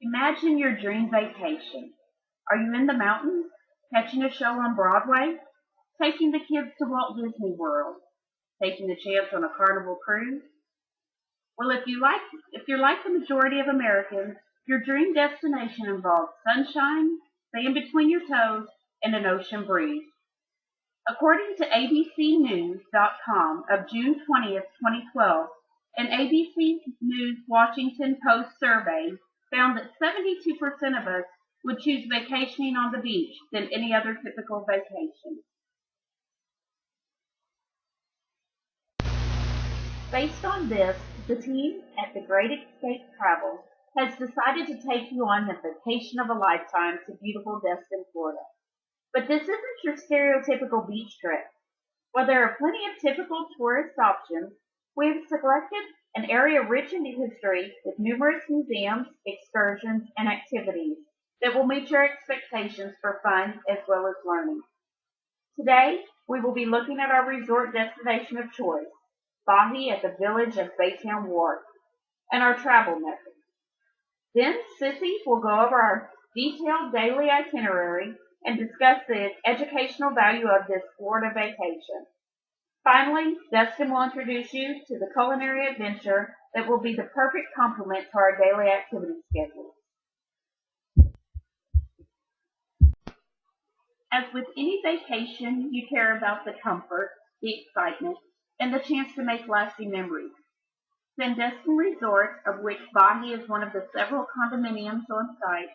Imagine your dream vacation. Are you in the mountains, catching a show on Broadway, taking the kids to Walt Disney World, taking a chance on a Carnival cruise? Well, if you're like the majority of Americans, your dream destination involves sunshine, sand between your toes, and an ocean breeze. According to ABCNews.com of June 20th, 2012, an ABC News Washington Post survey found that 72% of us would choose vacationing on the beach than any other typical vacation. Based on this, the team at the Great Escape Travel has decided to take you on the vacation of a lifetime to beautiful Dustin, Florida. But this isn't your stereotypical beach trip. While there are plenty of typical tourist options, we have selected an area rich in history with numerous museums, excursions, and activities that will meet your expectations for fun as well as learning. Today, we will be looking at our resort destination of choice, Bahi at the village of Baytown Wharf, and our travel methods. Then Sissy will go over our detailed daily itinerary and discuss the educational value of this Florida vacation. Finally, Dustin will introduce you to the culinary adventure that will be the perfect complement to our daily activity schedule. As with any vacation, you care about the comfort, the excitement, and the chance to make lasting memories. Sandestin Resort, of which Bahi is one of the several condominiums on site,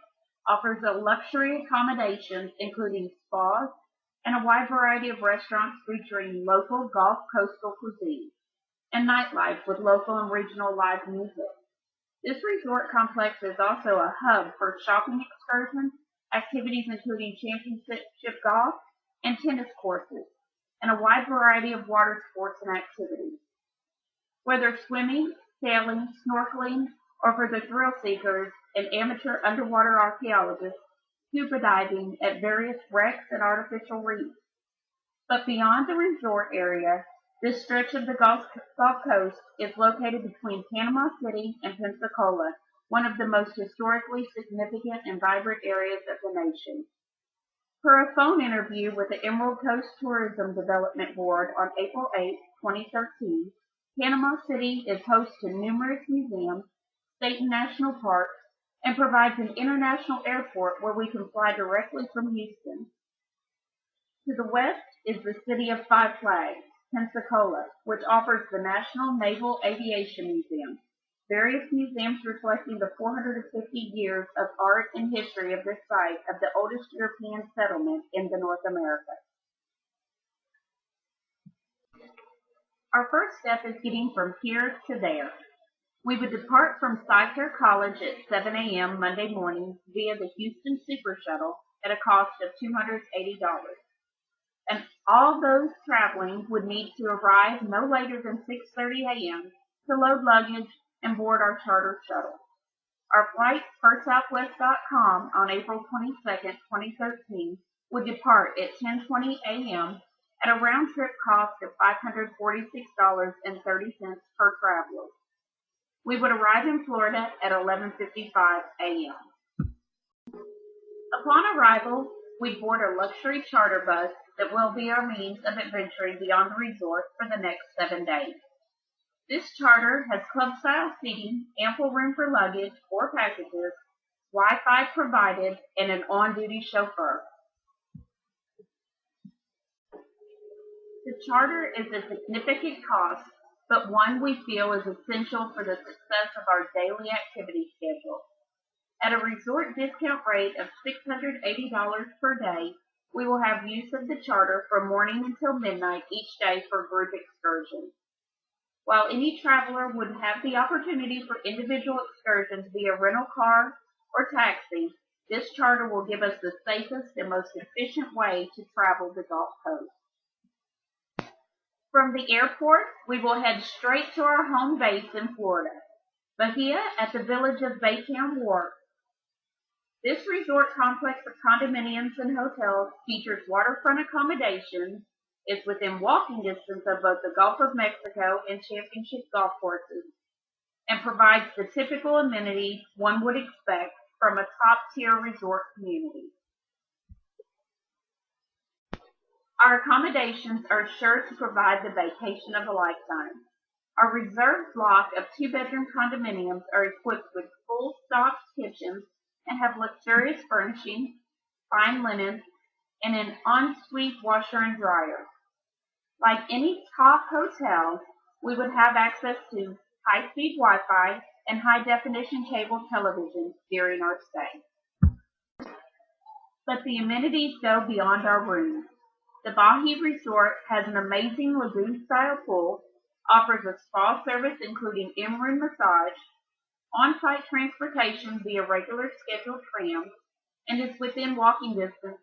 offers a luxury accommodations including spas and a wide variety of restaurants featuring local Gulf coastal cuisine and nightlife with local and regional live music. This resort complex is also a hub for shopping excursions, activities including championship golf and tennis courses, and a wide variety of water sports and activities. Whether swimming, sailing, snorkeling, or for the thrill seekers and amateur underwater archaeologists, scuba diving at various wrecks and artificial reefs. But beyond the resort area, this stretch of the Gulf Coast is located between Panama City and Pensacola, one of the most historically significant and vibrant areas of the nation. Per a phone interview with the Emerald Coast Tourism Development Board on April 8, 2013, Panama City is host to numerous museums, state and national parks, and provides an international airport where we can fly directly from Houston. To the west is the city of Five Flags, Pensacola, which offers the National Naval Aviation Museum, various museums reflecting the 450 years of art and history of this site of the oldest European settlement in the North America. Our first step is getting from here to there. We would depart from Scyther College at 7 a.m. Monday morning via the Houston Super Shuttle at a cost of $280. And all those traveling would need to arrive no later than 6:30 a.m. to load luggage and board our charter shuttle. Our flight per Southwest.com on April 22, 2013 would depart at 10:20 a.m. at a round-trip cost of $546.30 per traveler. We would arrive in Florida at 11:55 a.m. Upon arrival, we board a luxury charter bus that will be our means of adventuring beyond the resort for the next 7 days. This charter has club-style seating, ample room for luggage or packages, Wi-Fi provided, and an on-duty chauffeur. The charter is a significant cost, but one we feel is essential for the success of our daily activity schedule. At a resort discount rate of $680 per day, we will have use of the charter from morning until midnight each day for group excursions. While any traveler would have the opportunity for individual excursions via rental car or taxi, this charter will give us the safest and most efficient way to travel the Gulf Coast. From the airport, we will head straight to our home base in Florida, Bahia at the village of Baytown Wharf. This resort complex of condominiums and hotels features waterfront accommodations, is within walking distance of both the Gulf of Mexico and championship golf courses, and provides the typical amenities one would expect from a top-tier resort community. Our accommodations are sure to provide the vacation of a lifetime. Our reserved block of 2-bedroom condominiums are equipped with full stocked kitchens and have luxurious furnishings, fine linen, and an ensuite washer and dryer. Like any top hotel, we would have access to high-speed Wi-Fi and high-definition cable television during our stay. But the amenities go beyond our rooms. The Bahi Resort has an amazing lagoon-style pool, offers a spa service including in-room massage, on-site transportation via regular scheduled trams, and is within walking distance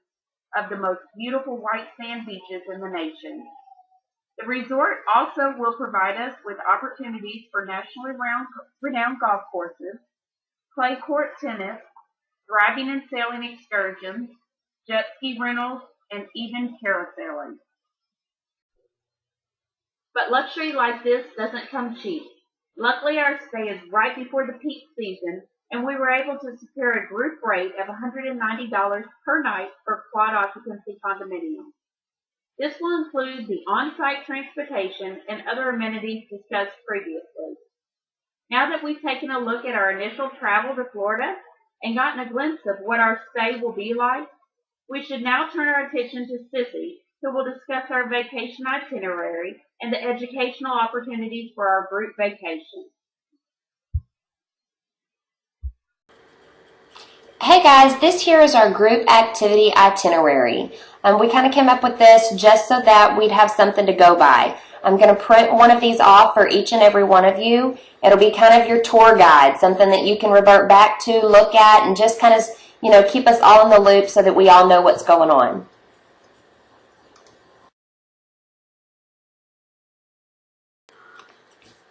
of the most beautiful white sand beaches in the nation. The resort also will provide us with opportunities for nationally renowned golf courses, clay court tennis, driving and sailing excursions, jet ski rentals, and even parasailing. But luxury like this doesn't come cheap. Luckily, our stay is right before the peak season, and we were able to secure a group rate of $190 per night for quad occupancy condominiums. This will include the on-site transportation and other amenities discussed previously. Now that we've taken a look at our initial travel to Florida and gotten a glimpse of what our stay will be like, we should now turn our attention to Sissy, who will discuss our vacation itinerary and the educational opportunities for our group vacation. Hey guys, this here is our group activity itinerary. We kind of came up with this just so that we'd have something to go by. I'm going to print one of these off for each and every one of you. It'll be kind of your tour guide, something that you can revert back to, look at, and just kind of, keep us all in the loop so that we all know what's going on.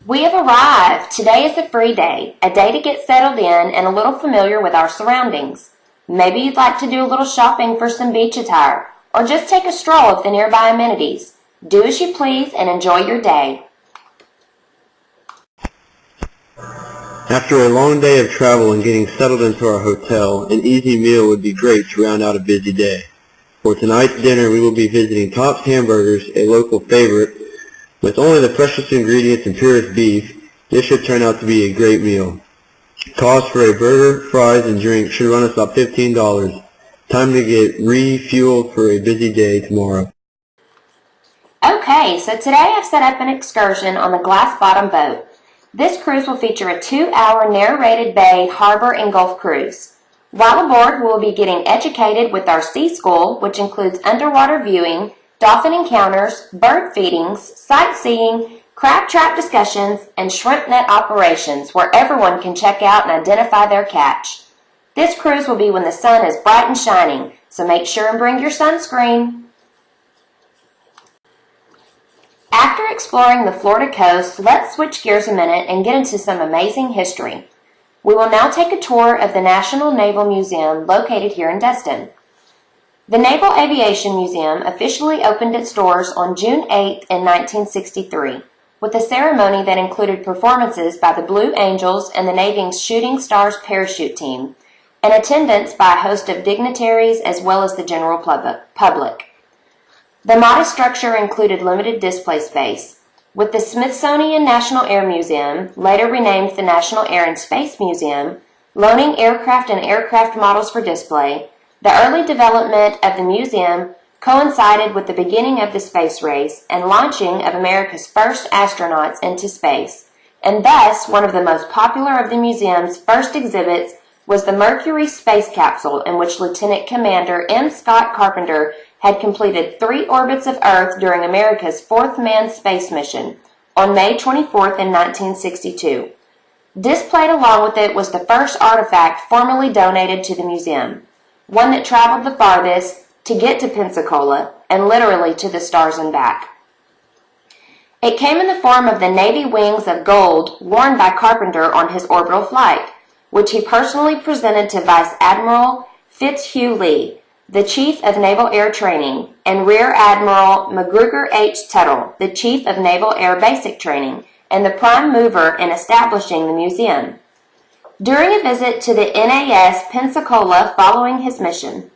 We have arrived. Today is a free day, a day to get settled in and a little familiar with our surroundings. Maybe you'd like to do a little shopping for some beach attire, or just take a stroll of the nearby amenities. Do as you please and enjoy your day. After a long day of travel and getting settled into our hotel, an easy meal would be great to round out a busy day. For tonight's dinner, we will be visiting Top's Hamburgers, a local favorite. With only the freshest ingredients and purest beef, this should turn out to be a great meal. Cost for a burger, fries, and drink should run us about $15. Time to get refueled for a busy day tomorrow. Okay, so today I've set up an excursion on the Glass Bottom boat. This cruise will feature a 2-hour narrated bay, harbor, and Gulf cruise. While aboard, we will be getting educated with our sea school, which includes underwater viewing, dolphin encounters, bird feedings, sightseeing, crab trap discussions, and shrimp net operations where everyone can check out and identify their catch. This cruise will be when the sun is bright and shining, so make sure and bring your sunscreen. After exploring the Florida coast, let's switch gears a minute and get into some amazing history. We will now take a tour of the National Naval Museum located here in Dustin. The Naval Aviation Museum officially opened its doors on June 8 in 1963, with a ceremony that included performances by the Blue Angels and the Navy's Shooting Stars parachute team, and attendance by a host of dignitaries as well as the general public. The modest structure included limited display space, with the Smithsonian National Air Museum, later renamed the National Air and Space Museum, loaning aircraft and aircraft models for display. The early development of the museum coincided with the beginning of the space race and launching of America's first astronauts into space, and thus one of the most popular of the museum's first exhibits was the Mercury space capsule, in which Lieutenant Commander M. Scott Carpenter had completed 3 orbits of Earth during America's 4th manned space mission on May 24th in 1962. Displayed along with it was the first artifact formally donated to the museum, one that traveled the farthest to get to Pensacola and literally to the stars and back. It came in the form of the Navy wings of gold worn by Carpenter on his orbital flight, which he personally presented to Vice Admiral Fitzhugh Lee, the Chief of Naval Air Training, and Rear Admiral MacGruber H. Tuttle, the Chief of Naval Air Basic Training, and the prime mover in establishing the museum. during a visit to the NAS Pensacola following his mission.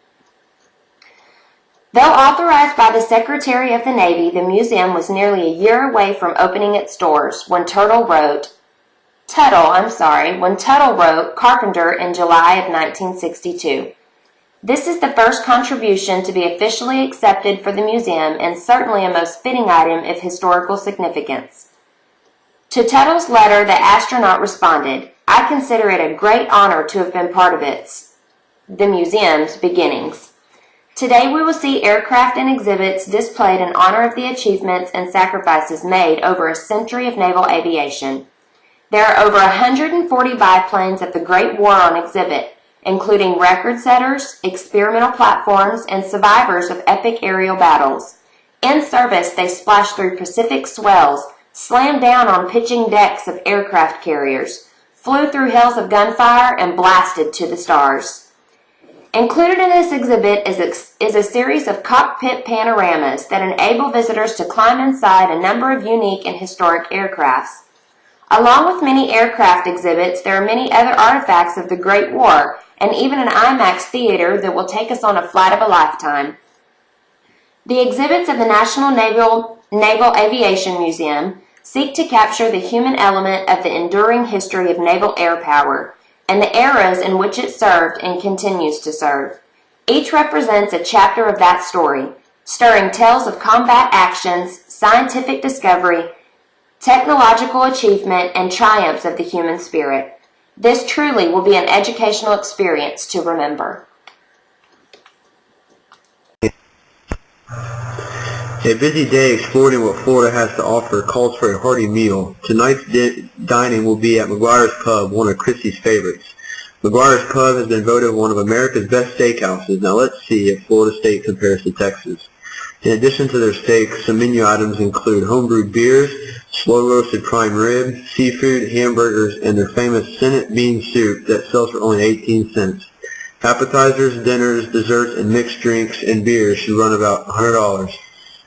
Though authorized by the Secretary of the Navy, the museum was nearly a year away from opening its doors when Tuttle wrote Carpenter in July of 1962. This is the first contribution to be officially accepted for the museum and certainly a most fitting item of historical significance. To Tuttle's letter, the astronaut responded, "I consider it a great honor to have been part of the museum's beginnings. Today we will see aircraft and exhibits displayed in honor of the achievements and sacrifices made over a century of naval aviation. There are over 140 biplanes of the Great War on exhibit, including record setters, experimental platforms, and survivors of epic aerial battles. In service, they splashed through Pacific swells, slammed down on pitching decks of aircraft carriers, flew through hills of gunfire, and blasted to the stars." Included in this exhibit is a series of cockpit panoramas that enable visitors to climb inside a number of unique and historic aircrafts. Along with many aircraft exhibits, there are many other artifacts of the Great War and even an IMAX theater that will take us on a flight of a lifetime. The exhibits of the National Naval Aviation Museum seek to capture the human element of the enduring history of naval air power and the eras in which it served and continues to serve. Each represents a chapter of that story, stirring tales of combat actions, scientific discovery, technological achievement, and triumphs of the human spirit. This truly will be an educational experience to remember. A busy day exploring what Florida has to offer calls for a hearty meal. Tonight's dining will be at McGuire's Pub, one of Crissy's favorites. McGuire's Pub has been voted one of America's best steakhouses. Now let's see if Florida steak compares to Texas. In addition to their steak, some menu items include homebrewed beers, slow-roasted prime rib, seafood, hamburgers, and their famous Senate bean soup that sells for only 18 cents. Appetizers, dinners, desserts, and mixed drinks and beers should run about $100.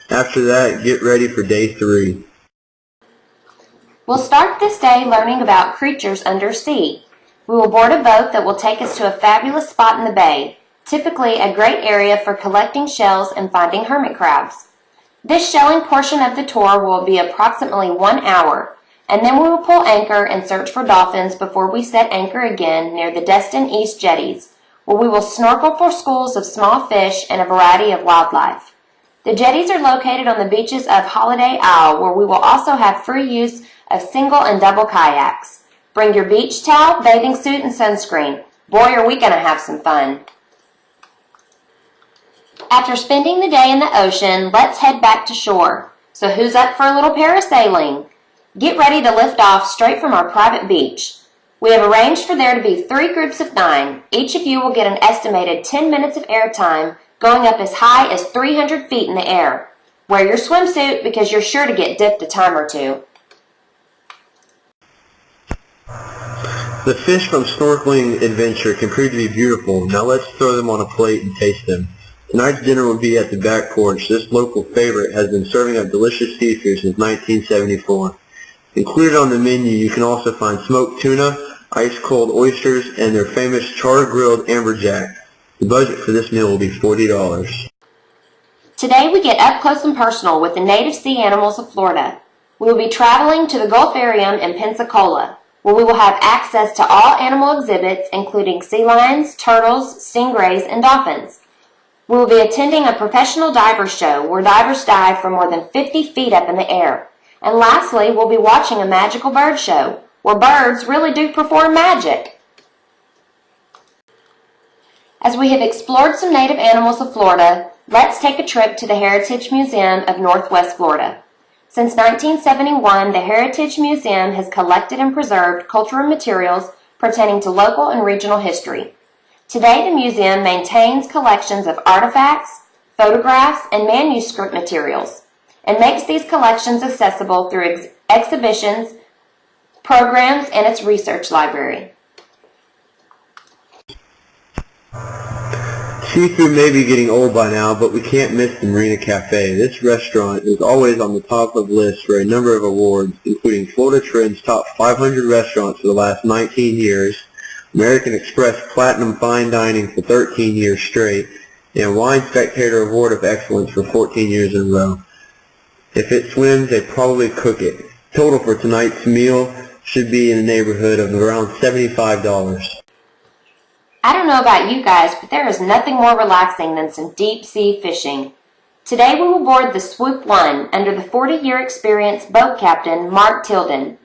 After that, get ready for day 3. We'll start this day learning about creatures under sea. We will board a boat that will take us to a fabulous spot in the bay, typically a great area for collecting shells and finding hermit crabs. This shelling portion of the tour will be approximately 1 hour, and then we will pull anchor and search for dolphins before we set anchor again near the Dustin East jetties, where we will snorkel for schools of small fish and a variety of wildlife. The jetties are located on the beaches of Holiday Isle, where we will also have free use of single and double kayaks. Bring your beach towel, bathing suit, and sunscreen. Boy, are we going to have some fun. After spending the day in the ocean, let's head back to shore. So who's up for a little parasailing? Get ready to lift off straight from our private beach. We have arranged for there to be 3 groups of 9. Each of you will get an estimated 10 minutes of airtime, going up as high as 300 feet in the air. Wear your swimsuit because you're sure to get dipped a time or two. The fish from snorkeling adventure can prove to be beautiful. Now let's throw them on a plate and taste them. Tonight's dinner will be at the back porch. This local favorite has been serving up delicious seafood since 1974. Included on the menu, you can also find smoked tuna, ice-cold oysters, and their famous char-grilled amberjack. The budget for this meal will be $40. Today we get up close and personal with the native sea animals of Florida. We will be traveling to the Gulfarium in Pensacola, where we will have access to all animal exhibits, including sea lions, turtles, stingrays, and dolphins. We will be attending a professional diver show where divers dive from more than 50 feet up in the air. And lastly, we'll be watching a magical bird show, where birds really do perform magic. As we have explored some native animals of Florida, let's take a trip to the Heritage Museum of Northwest Florida. Since 1971, the Heritage Museum has collected and preserved cultural materials pertaining to local and regional history. Today, the museum maintains collections of artifacts, photographs, and manuscript materials, and makes these collections accessible through exhibitions, programs, and its research library. Seafood may be getting old by now, but we can't miss the Marina Cafe. This restaurant is always on the top of lists for a number of awards, including Florida Trend's top 500 restaurants for the last 19 years, American Express Platinum Fine Dining for 13 years straight, and Wine Spectator Award of Excellence for 14 years in a row. If it swims, they probably cook it. Total for tonight's meal should be in the neighborhood of around $75. I don't know about you guys, but there is nothing more relaxing than some deep-sea fishing. Today we will board the Swoop 1 under the 40-year experienced boat captain, Mark Tilden.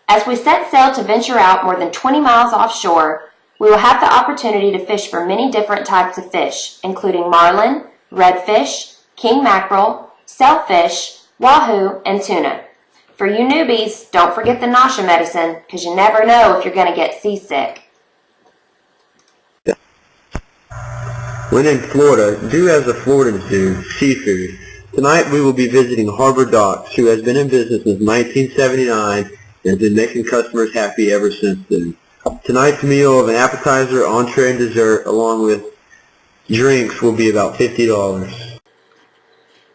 As we set sail to venture out more than 20 miles offshore, we will have the opportunity to fish for many different types of fish, including marlin, redfish, king mackerel, sailfish, wahoo, and tuna. For you newbies, don't forget the nausea medicine, because you never know if you're going to get seasick. When in Florida, do as the Floridans do, seafood. Tonight we will be visiting Harbor Docks, who has been in business since 1979 and has been making customers happy ever since then. Tonight's meal of an appetizer, entree, and dessert, along with drinks, will be about $50.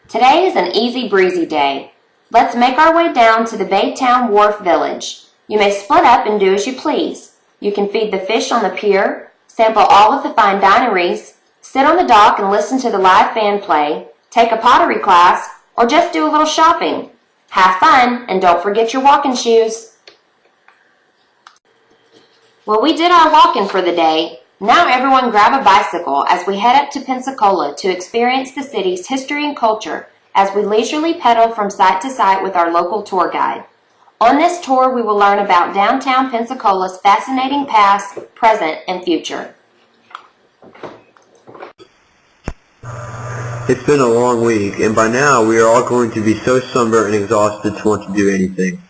Today is an easy breezy day. Let's make our way down to the Baytown Wharf Village. You may split up and do as you please. You can feed the fish on the pier, sample all of the fine dineries, sit on the dock and listen to the live band play, take a pottery class, or just do a little shopping. Have fun, and don't forget your walking shoes. Well, we did our walking for the day. Now everyone grab a bicycle as we head up to Pensacola to experience the city's history and culture as we leisurely pedal from site to site with our local tour guide. On this tour, we will learn about downtown Pensacola's fascinating past, present, and future. It's been a long week, and by now we are all going to be so sunburned and exhausted to want to do anything.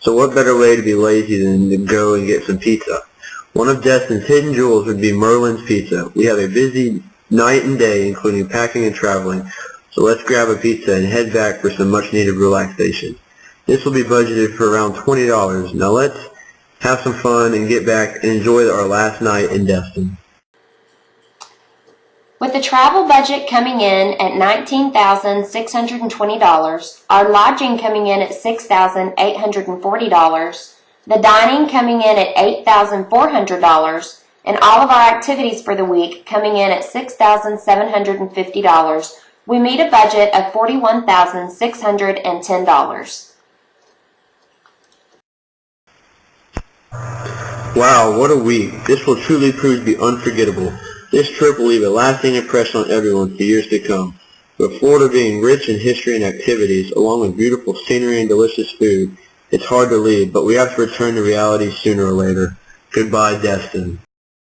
So what better way to be lazy than to go and get some pizza? One of Dustin's hidden jewels would be Merlin's Pizza. We have a busy night and day, including packing and traveling, so let's grab a pizza and head back for some much-needed relaxation. This will be budgeted for around $20. Now let's have some fun and get back and enjoy our last night in Dustin. With the travel budget coming in at $19,620, our lodging coming in at $6,840, the dining coming in at $8,400, and all of our activities for the week coming in at $6,750, we meet a budget of $41,610. Wow, what a week. This will truly prove to be unforgettable. This trip will leave a lasting impression on everyone for years to come. With Florida being rich in history and activities, along with beautiful scenery and delicious food, it's hard to leave, but we have to return to reality sooner or later. Goodbye, Dustin.